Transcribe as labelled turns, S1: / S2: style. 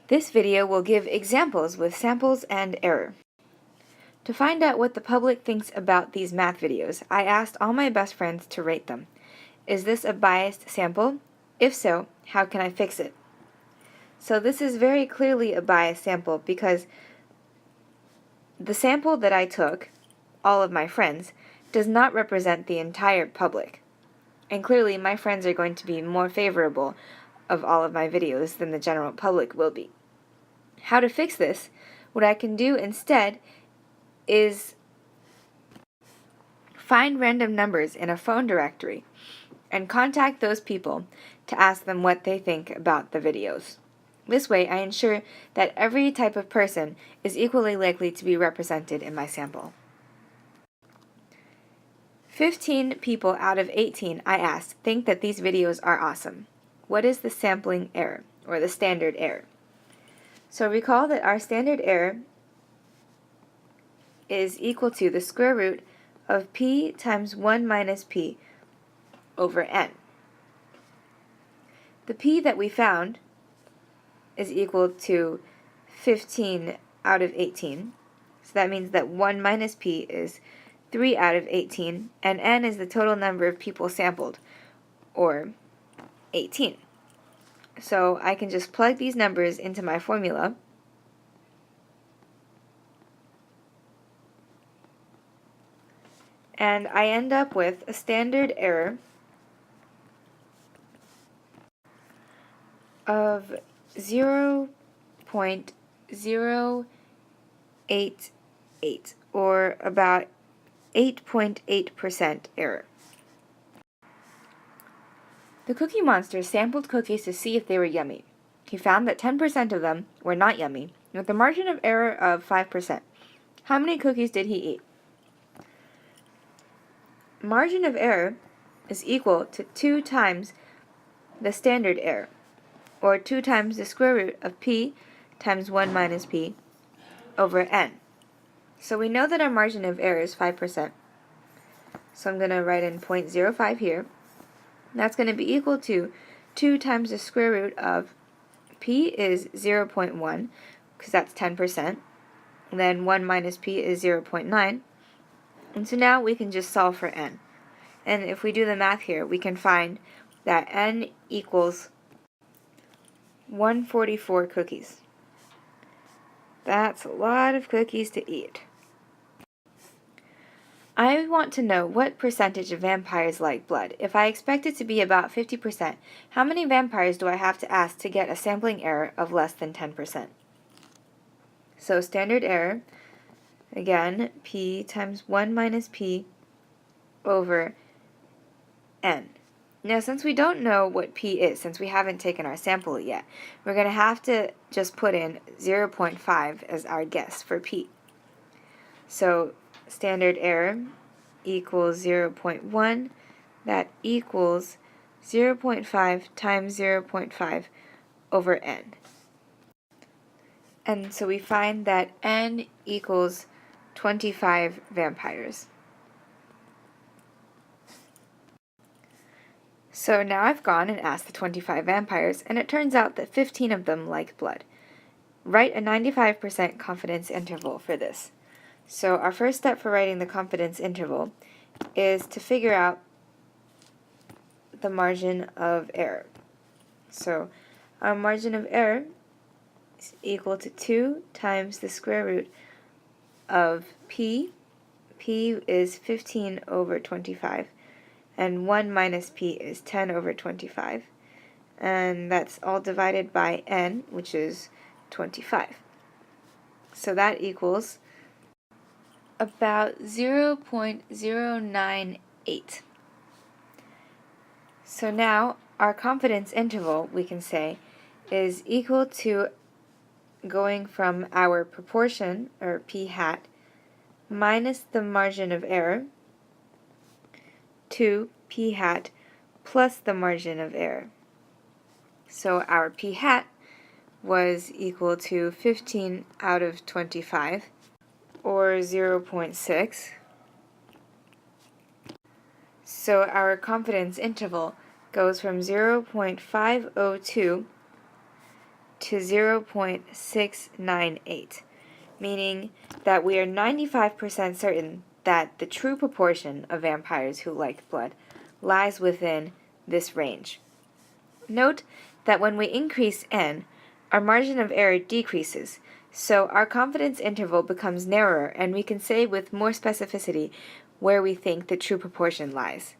S1: This video will give examples with samples and error. To find out what the public thinks about these math videos, I asked all my best friends to rate them. Is this a biased sample? If so, how can I fix it? So this is very clearly a biased sample because the sample that I took, all of my friends, does not represent the entire public. And clearly my friends are going to be more favorable of all of my videos than the general public will be. How to fix this? What I can do instead is find random numbers in a phone directory and contact those people to ask them what they think about the videos. This way I ensure that every type of person is equally likely to be represented in my sample. 15 people out of 18 I asked think that these videos are awesome. What is the sampling error, or the standard error? So recall that our standard error is equal to the square root of p times 1 minus p over n. The p that we found is equal to 15 out of 18. So that means that 1 minus p is 3 out of 18, and n is the total number of people sampled, or 18. So I can just plug these numbers into my formula, and I end up with a standard error of 0.088, or about 8.8% error. The Cookie Monster sampled cookies to see if they were yummy. He found that 10% of them were not yummy, with a margin of error of 5%. How many cookies did he eat? Margin of error is equal to 2 times the standard error, or 2 times the square root of p times 1 minus p over n. So we know that our margin of error is 5%. So I'm going to write in 0.05 here. That's going to be equal to 2 times the square root of p is 0.1, because that's 10%. And then 1 minus p is 0.9. And so now we can just solve for n. And if we do the math here, we can find that n equals 144 cookies. That's a lot of cookies to eat. I want to know what percentage of vampires like blood. If I expect it to be about 50%, how many vampires do I have to ask to get a sampling error of less than 10%? So standard error, again, p times 1 minus p over n. Now, since we don't know what p is, since we haven't taken our sample yet, we're going to have to just put in 0.5 as our guess for p. So standard error equals 0.1. That equals 0.5 times 0.5 over n. And so we find that n equals 25 vampires. So now I've gone and asked the 25 vampires, and it turns out that 15 of them like blood. Write a 95% confidence interval for this. So our first step for writing the confidence interval is to figure out the margin of error. So our margin of error is equal to 2 times the square root of p. P is 15 over 25. And 1 minus p is 10 over 25. And that's all divided by n, which is 25. So that equals about 0.098. So now our confidence interval, we can say, is equal to going from our proportion, or p hat, minus the margin of error, to p hat plus the margin of error. So our p hat was equal to 15 out of 25, or 0.6. So our confidence interval goes from 0.502 to 0.698, meaning that we are 95% certain that the true proportion of vampires who like blood lies within this range. Note that when we increase n, our margin of error decreases, so our confidence interval becomes narrower and we can say with more specificity where we think the true proportion lies.